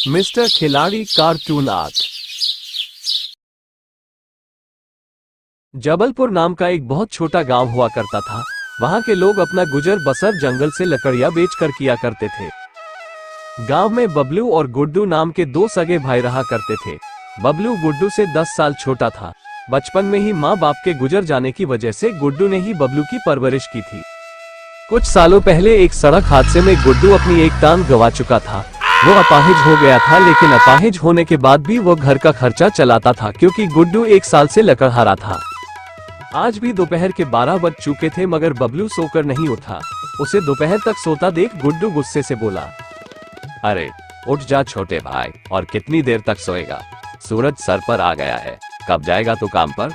Mister खिलाड़ी cartoon art. Jabalpur नाम का एक बहुत छोटा गांव हुआ करता था। वहां के लोग अपना गुजर बसर जंगल से लकड़ियां बेचकर किया करते थे। गांव में बबलू और गुड्डू नाम के दो सगे भाई रहा करते थे। बबलू गुड्डू से 10 साल छोटा था। बचपन में ही माँ बाप के गुजर जाने की वजह से गुड्डू ने ही बबलू की परवरिश की थी। कुछ सालों पहले एक सड़क हादसे में गुड्डू अपनी एक टांग गंवा चुका था। वो अपाहिज हो गया था, लेकिन अपाहिज होने के बाद भी वो घर का खर्चा चलाता था, क्योंकि गुड्डू 1 साल से लकड़हारा था। आज भी दोपहर के 12 बज चुके थे, मगर बबलू सोकर नहीं उठा। उसे दोपहर तक सोता देख गुड्डू गुस्से से बोला, अरे उठ जा छोटे भाई, और कितनी देर तक सोएगा? सूरज सर पर आ गया है, कब जाएगा तू काम पर?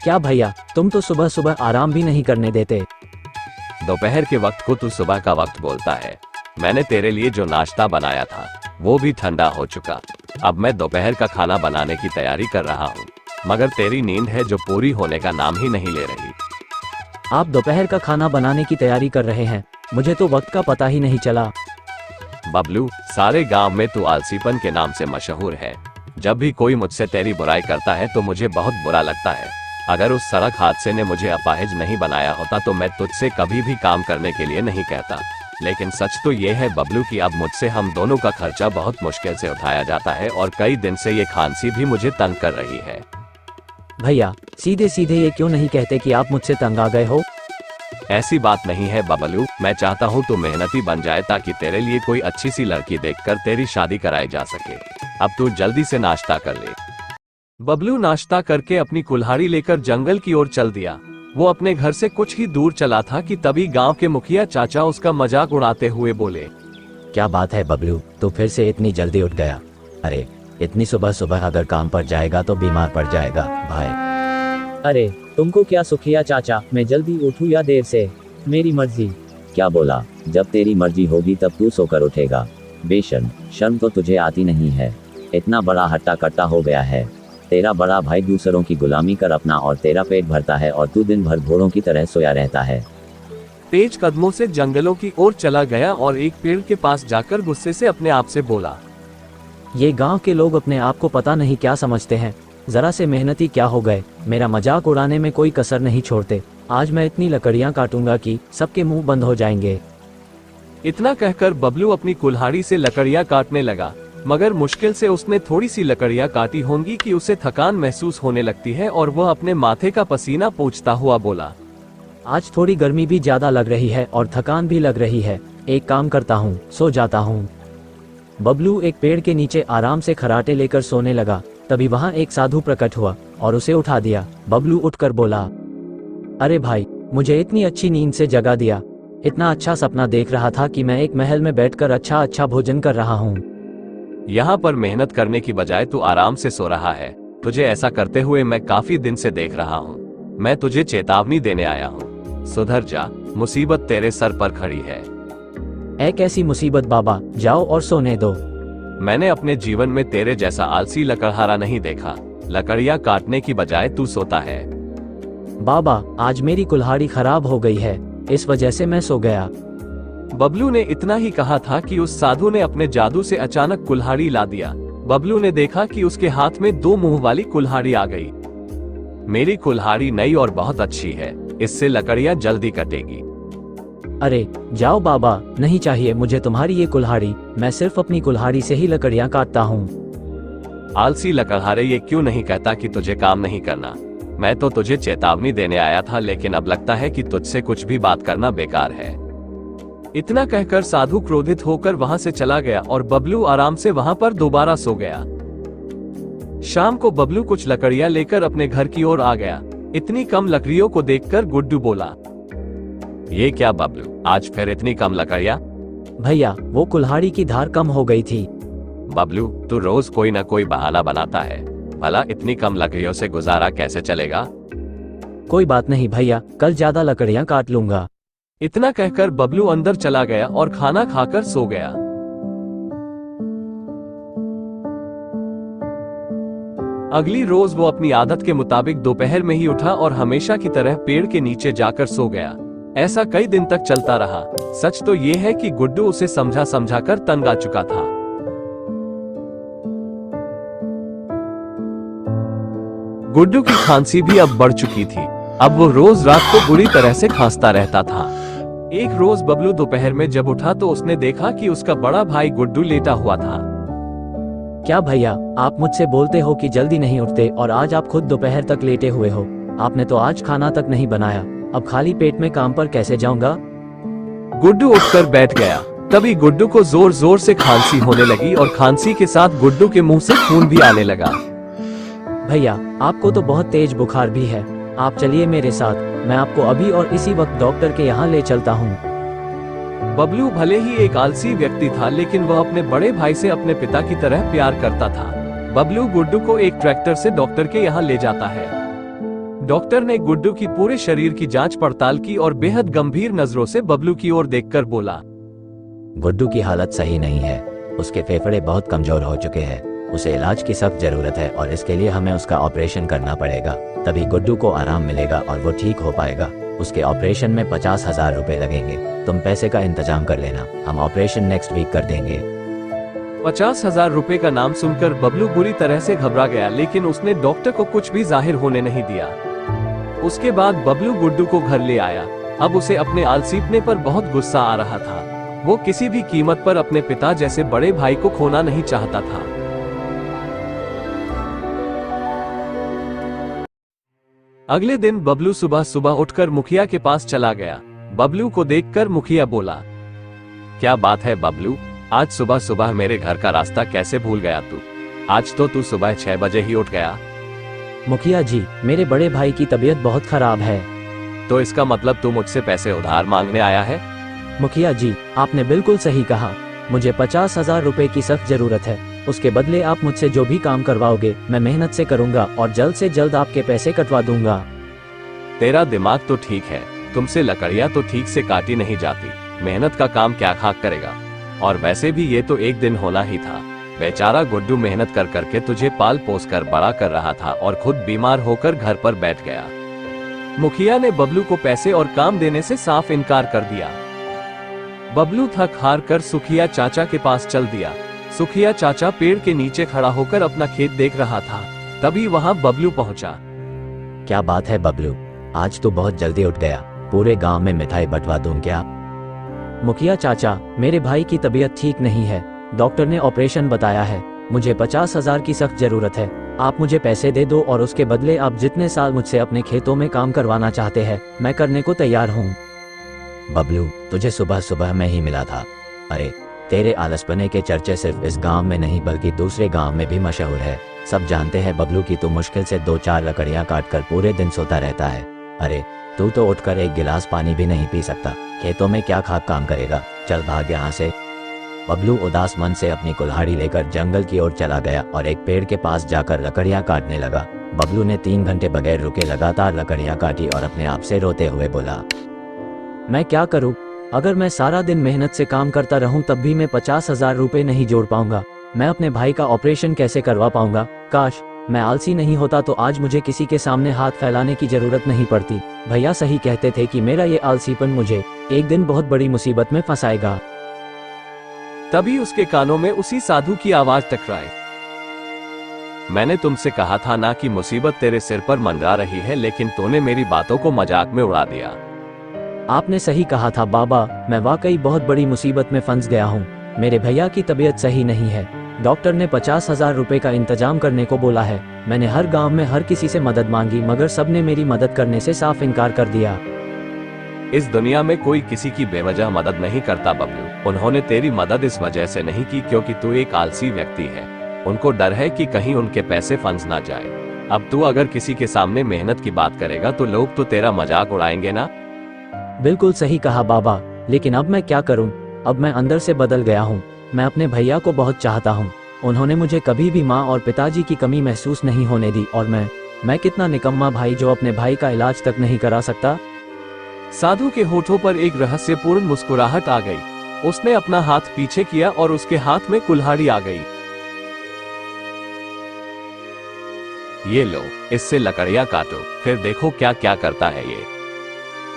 क्या भैया, तुम तो सुबह सुबह आराम भी नहीं करने देते। दोपहर के वक्त को तू सुबह का वक्त बोलता है। मैंने तेरे लिए जो नाश्ता बनाया था वो भी ठंडा हो चुका। अब मैं दोपहर का खाना बनाने की तैयारी कर रहा हूँ, मगर तेरी नींद है जो पूरी होने का नाम ही नहीं ले रही। आप दोपहर का खाना बनाने की तैयारी कर रहे हैं, मुझे तो वक्त का पता ही नहीं चला। बबलू, सारे गांव में तू आलसीपन के नाम से मशहूर है। जब भी कोई मुझसे तेरी बुराई करता है तो मुझे बहुत बुरा लगता है। अगर उस सड़क हादसे ने मुझे अपाहिज नहीं बनाया होता तो मैं तुझसे कभी भी काम करने के लिए नहीं कहता। लेकिन सच तो ये है बबलू कि अब मुझसे हम दोनों का खर्चा बहुत मुश्किल से उठाया जाता है, और कई दिन से ये खांसी भी मुझे तंग कर रही है। भैया, सीधे सीधे ये क्यों नहीं कहते कि आप मुझसे तंग आ गए हो? ऐसी बात नहीं है बबलू, मैं चाहता हूँ तू मेहनती बन जाए ताकि तेरे लिए कोई अच्छी सी लड़की देखकर तेरी शादी कराई जा सके। अब तू जल्दी से नाश्ता कर ले। बबलू नाश्ता करके अपनी कुल्हाड़ी लेकर जंगल की ओर चल दिया। वो अपने घर से कुछ ही दूर चला था कि तभी गांव के मुखिया चाचा उसका मजाक उड़ाते हुए बोले, क्या बात है बबलू, तू फिर से इतनी जल्दी उठ गया? अरे इतनी सुबह सुबह अगर काम पर जाएगा तो बीमार पड़ जाएगा भाई। अरे तुमको क्या सुखिया चाचा, मैं जल्दी उठूं या देर से? मेरी मर्जी। क्या बोला? जब तेरी मर्जी होगी तब तू सोकर उठेगा। बेशर्म, शर्म तो तुझे आती नहीं है। इतना बड़ा हट्टा कट्टा हो गया है। तेरा बड़ा भाई दूसरों की गुलामी कर अपना और तेरा पेट भरता है, और तू दिन भर घोड़ों की तरह सोया रहता है। तेज कदमों से जंगलों की ओर चला गया और एक पेड़ के पास जाकर गुस्से से अपने आप से बोला, ये गांव के लोग अपने आप को पता नहीं क्या समझते हैं। जरा से मेहनती क्या हो गए, मेरा मजाक उड़ाने में कोई कसर नहीं छोड़ते। आज मैं इतनी लकड़ियां काटूंगा कि सबके मुंह बंद हो जाएंगे। इतना कहकर बबलू अपनी कुल्हाड़ी से लकड़ियां काटने लगा, मगर मुश्किल से उसने थोड़ी सी लकड़ियां काटी होंगी कि उसे थकान महसूस होने लगती है, और वह अपने माथे का पसीना पोंछता हुआ बोला, आज थोड़ी गर्मी भी ज्यादा लग रही है और थकान भी लग रही है। एक काम करता हूँ, सो जाता हूँ। बबलू एक पेड़ के नीचे आराम से खराटे लेकर सोने लगा। तभी वहाँ एक साधु प्रकट हुआ और उसे उठा दिया। बबलू उठकर बोला, अरे भाई, मुझे इतनी अच्छी नींद से जगा दिया। इतना अच्छा सपना देख रहा था कि मैं एक महल में बैठकर अच्छा अच्छा भोजन कर रहा हूँ। यहाँ पर मेहनत करने की बजाय तू आराम से सो रहा है। तुझे ऐसा करते हुए मैं काफी दिन से देख रहा हूँ। मैं तुझे चेतावनी देने आया हूँ, सुधर जा, मुसीबत तेरे सर पर खड़ी है। एक ऐसी मुसीबत बाबा, जाओ और सोने दो। मैंने अपने जीवन में तेरे जैसा आलसी लकड़हारा नहीं देखा। लकड़ियां काटने की बजाय तू सोता है। बाबा, आज मेरी कुल्हाड़ी खराब हो गई है, इस वजह से मैं सो गया। बबलू ने इतना ही कहा था कि उस साधु ने अपने जादू से अचानक कुल्हाड़ी ला दिया। बबलू ने देखा कि उसके हाथ में 2 मुंह वाली कुल्हाड़ी आ गई। मेरी कुल्हाड़ी नई और बहुत अच्छी है, इससे लकड़ियां जल्दी कटेगी। अरे जाओ बाबा, नहीं चाहिए मुझे तुम्हारी ये कुल्हाड़ी। मैं सिर्फ अपनी कुल्हाड़ी से ही लकड़ियां काटता हूँ। आलसी लकड़हारे, ये क्यों नहीं कहता कि तुझे काम नहीं करना? मैं तो तुझे चेतावनी देने आया था, लेकिन अब लगता है कि तुझसे कुछ भी बात करना बेकार है। इतना कहकर साधु क्रोधित होकर वहां से चला गया और बबलू आराम से वहां पर दोबारा सो गया। शाम को बबलू कुछ लकड़ियां लेकर अपने घर की ओर आ गया। इतनी कम लकड़ियों को देखकर गुड्डू बोला, ये क्या बबलू, आज फिर इतनी कम लकड़ियां? भैया, वो कुल्हाड़ी की धार कम हो गई थी। बबलू, तू रोज कोई न कोई बहाना बनाता है। भला इतनी कम लकड़ियों से गुजारा कैसे चलेगा? कोई बात नहीं भैया, कल ज्यादा लकड़ियां काट लूंगा। इतना कहकर बबलू अंदर चला गया और खाना खाकर सो गया। अगली रोज वो अपनी आदत के मुताबिक दोपहर में ही उठा और हमेशा की तरह पेड़ के नीचे जाकर सो गया। ऐसा कई दिन तक चलता रहा। सच तो ये है कि गुड्डू उसे समझा समझा कर तंग आ चुका था। गुड्डू की खांसी भी अब बढ़ चुकी थी। अब वो रोज रात को बुरी तरह से खांसता रहता था। एक रोज बबलू दोपहर में जब उठा तो उसने देखा कि उसका बड़ा भाई गुड्डू लेटा हुआ था। क्या भैया, आप मुझसे बोलते हो कि जल्दी नहीं उठते और आज आप खुद दोपहर तक लेटे हुए हो। आपने तो आज खाना तक नहीं बनाया, अब खाली पेट में काम पर कैसे जाऊंगा। गुड्डू उठकर बैठ गया। तभी गुड्डू को जोर जोर से खांसी होने लगी और खांसी के साथ गुड्डू के मुंह से खून भी आने लगा। भैया, आपको तो बहुत तेज बुखार भी है, आप चलिए मेरे साथ, मैं आपको अभी और इसी वक्त डॉक्टर के यहाँ ले चलता हूँ। बबलू भले ही एक आलसी व्यक्ति था, लेकिन वह अपने बड़े भाई से अपने पिता की तरह प्यार करता था। बबलू गुड्डू को एक ट्रैक्टर से डॉक्टर के यहाँ ले जाता है। डॉक्टर ने गुड्डू की पूरे शरीर की जांच पड़ताल की और बेहद गंभीर नजरों से बबलू की ओर देखकर बोला, गुड्डू की हालत सही नहीं है, उसके फेफड़े बहुत कमजोर हो चुके हैं, उसे इलाज की सख्त जरूरत है और इसके लिए हमें उसका ऑपरेशन करना पड़ेगा, तभी गुड्डू को आराम मिलेगा और वो ठीक हो पाएगा। उसके ऑपरेशन में 50,000 रुपए लगेंगे, तुम पैसे का इंतजाम कर लेना, हम ऑपरेशन नेक्स्ट वीक कर देंगे। 50,000 रुपए का नाम सुनकर बबलू बुरी तरह से घबरा गया, लेकिन उसने डॉक्टर को कुछ भी जाहिर होने नहीं दिया। उसके बाद बबलू गुड्डू को घर ले आया। अब उसे अपने आलसीपने पर बहुत गुस्सा आ रहा था। वो किसी भी कीमत पर अपने पिता जैसे बड़े भाई को खोना नहीं चाहता था। अगले दिन बबलू सुबह सुबह उठकर मुखिया के पास चला गया। बबलू को देखकर मुखिया बोला, क्या बात है बबलू, आज सुबह सुबह मेरे घर का रास्ता कैसे भूल गया तू? आज तो तू सुबह 6 बजे ही उठ गया। मुखिया जी, मेरे बड़े भाई की तबीयत बहुत खराब है। तो इसका मतलब तू मुझसे पैसे उधार मांगने आया है? मुखिया जी, आपने बिल्कुल सही कहा, मुझे 50,000 रुपए की सख्त जरूरत है। उसके बदले आप मुझसे जो भी काम करवाओगे मैं मेहनत से करूंगा और जल्द से जल्द आपके पैसे कटवा दूंगा। तेरा दिमाग तो ठीक है, तुमसे लकड़ियां तो ठीक से काटी नहीं जाती, मेहनत का काम क्या खाक करेगा। और वैसे भी ये तो एक दिन होना ही था। बेचारा गुड्डू मेहनत कर करके तुझे पाल पोस कर बड़ा कर रहा था और खुद बीमार होकर घर पर बैठ गया। मुखिया ने बबलू को पैसे और काम देने से साफ इनकार कर दिया। बबलू थक हार कर सुखिया चाचा के पास चल दिया। सुखिया चाचा पेड़ के नीचे खड़ा होकर अपना खेत देख रहा था। तभी वहां बबलू पहुंचा। क्या बात है बबलू, आज तो बहुत जल्दी उठ गया, पूरे गांव में मिठाई बंटवा दूं क्या? मुखिया चाचा, मेरे भाई की तबीयत ठीक नहीं है, डॉक्टर ने ऑपरेशन बताया है, मुझे 50,000 की सख्त जरूरत है। आप मुझे पैसे दे दो और उसके बदले आप जितने साल मुझसे अपने खेतों में काम करवाना चाहते हैं मैं करने को तैयार हूँ। बबलू, तुझे सुबह सुबह में ही मिला था। अरे, तेरे आलसपने के चर्चे सिर्फ इस गांव में नहीं बल्कि दूसरे गांव में भी मशहूर है। सब जानते हैं बबलू की तू मुश्किल से 2-4 लकड़ियां काट कर पूरे दिन सोता रहता है। अरे, तू तो उठकर एक गिलास पानी भी नहीं पी सकता, खेतों में क्या खाक काम करेगा, चल भाग यहाँ से। बबलू उदास मन से अपनी कुल्हाड़ी लेकर जंगल की ओर चला गया और एक पेड़ के पास जाकर लकड़ियां काटने लगा। बबलू ने 3 घंटे बगैर रुके लगातार लकड़ियां काटी और अपने आप से रोते हुए बोला, मैं क्या करूं? अगर मैं सारा दिन मेहनत से काम करता रहूं तब भी मैं 50,000 रुपए नहीं जोड़ पाऊंगा। मैं अपने भाई का ऑपरेशन कैसे करवा पाऊंगा? काश मैं आलसी नहीं होता तो आज मुझे किसी के सामने हाथ फैलाने की जरूरत नहीं पड़ती। भैया सही कहते थे कि मेरा ये आलसीपन मुझे एक दिन बहुत बड़ी मुसीबत में फंसाएगा। तभी उसके कानों में उसी साधु की आवाज टकराई। मैंने तुमसे कहा था ना कि मुसीबत तेरे सिर पर मंडरा रही है, लेकिन तूने मेरी बातों को मजाक में उड़ा दिया। आपने सही कहा था बाबा, मैं वाकई बहुत बड़ी मुसीबत में फंस गया हूँ। मेरे भैया की तबीयत सही नहीं है, डॉक्टर ने 50,000 रुपए का इंतजाम करने को बोला है। मैंने हर गांव में हर किसी से मदद मांगी मगर सबने मेरी मदद करने से साफ इनकार कर दिया। इस दुनिया में कोई किसी की बेवजह मदद नहीं करता बबलू। उन्होंने तेरी मदद इस वजह से नहीं की क्योंकि तू एक आलसी व्यक्ति है। उनको डर है कि कहीं उनके पैसे फंस ना जाए। अब तू अगर किसी के सामने मेहनत की बात करेगा तो लोग तो तेरा मजाक उड़ाएंगे ना। बिल्कुल सही कहा बाबा, लेकिन अब मैं क्या करूं? अब मैं अंदर से बदल गया हूं। मैं अपने भैया को बहुत चाहता हूं। उन्होंने मुझे कभी भी माँ और पिताजी की कमी महसूस नहीं होने दी और मैं कितना निकम्मा भाई जो अपने भाई का इलाज तक नहीं करा सकता। साधु के होठों पर एक रहस्यपूर्ण मुस्कुराहट आ गई। उसने अपना हाथ पीछे किया और उसके हाथ में कुल्हाड़ी आ गई। ये लो, इससे लकड़ियां काटो, फिर देखो क्या क्या करता है ये।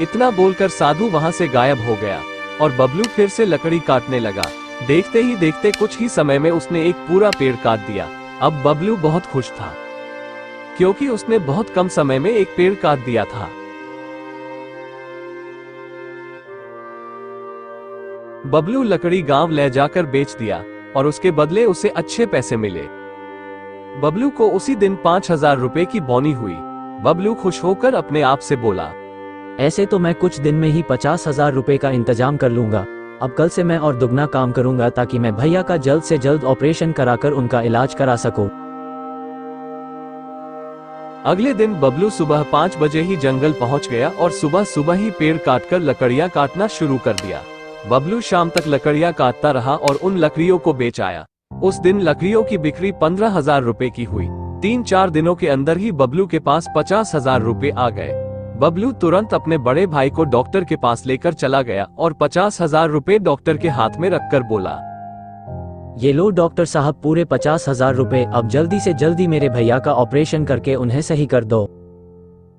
इतना बोलकर साधु वहां से गायब हो गया और बबलू फिर से लकड़ी काटने लगा। देखते ही देखते कुछ ही समय में उसने एक पूरा पेड़ काट दिया। अब बबलू बहुत खुश था क्योंकि उसने बहुत कम समय में एक पेड़ काट दिया था। बबलू लकड़ी गांव ले जाकर बेच दिया और उसके बदले उसे अच्छे पैसे मिले। बबलू को उसी दिन 5,000 रुपए की बोनी हुई। बबलू खुश होकर अपने आप से बोला, ऐसे तो मैं कुछ दिन में ही 50,000 रुपए का इंतजाम कर लूंगा। अब कल से मैं और दुगना काम करूंगा ताकि मैं भैया का जल्द से जल्द ऑपरेशन कराकर उनका इलाज करा सकूं। अगले दिन बबलू सुबह 5 बजे ही जंगल पहुंच गया और सुबह सुबह ही पेड़ काटकर लकड़ियां काटना शुरू कर दिया। बबलू शाम तक लकड़ियां काटता रहा और उन लकड़ियों को बेच आया। उस दिन लकड़ियों की बिक्री 15,000 रुपए की हुई। 3-4 दिनों के अंदर ही बबलू के पास 50,000 रुपए आ गए। बबलू तुरंत अपने बड़े भाई को डॉक्टर के पास लेकर चला गया और 50,000 रुपए डॉक्टर के हाथ में रखकर बोला, ये लो डॉक्टर साहब, पूरे 50,000 रुपए। अब जल्दी से जल्दी मेरे भैया का ऑपरेशन करके उन्हें सही कर दो।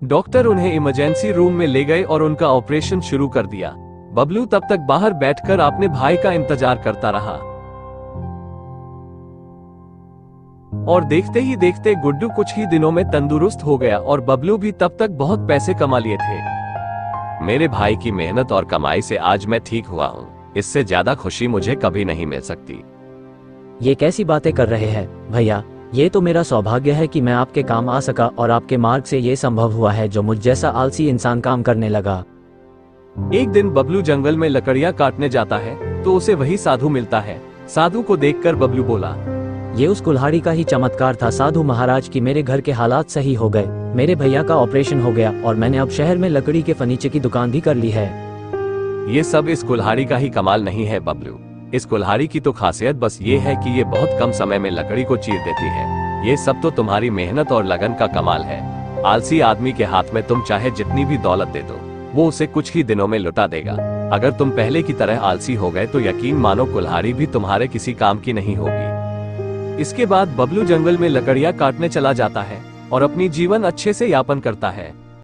डॉक्टर उन्हें इमरजेंसी रूम में ले गए और उनका ऑपरेशन शुरू कर दिया। बबलू तब तक बाहर बैठकर अपने भाई का इंतजार करता रहा और देखते ही देखते गुड्डू कुछ ही दिनों में तंदुरुस्त हो गया और बबलू भी तब तक बहुत पैसे कमा लिए थे। मेरे भाई की मेहनत और कमाई से आज मैं ठीक हुआ हूँ। इससे ज्यादा खुशी मुझे कभी नहीं मिल सकती। ये कैसी बातें कर रहे हैं भैया? ये तो मेरा सौभाग्य है कि मैं आपके काम आ सका और आपके मार्ग से ये संभव हुआ है जो मुझ जैसा आलसी इंसान काम करने लगा। एक दिन बबलू जंगल में लकड़ियां काटने जाता है तो उसे वही साधु मिलता है। साधु को देखकर बबलू बोला, ये उस कुल्हाड़ी का ही चमत्कार था साधु महाराज की मेरे घर के हालात सही हो गए। मेरे भैया का ऑपरेशन हो गया और मैंने अब शहर में लकड़ी के फर्नीचर की दुकान भी कर ली है। ये सब इस कुल्हाड़ी का ही कमाल नहीं है बबलू। इस कुल्हाड़ी की तो खासियत बस ये है कि ये बहुत कम समय में लकड़ी को चीर देती है। ये सब तो तुम्हारी मेहनत और लगन का कमाल है। आलसी आदमी के हाथ में तुम चाहे जितनी भी दौलत दे दो, वो उसे कुछ ही दिनों में लुटा देगा। अगर तुम पहले की तरह आलसी हो गए तो यकीन मानो कुल्हाड़ी भी तुम्हारे किसी काम की नहीं होगी। इसके बाद बबलू जंगल में लकड़ियां काटने चला जाता है और अपनी जीवन अच्छे से यापन करता है।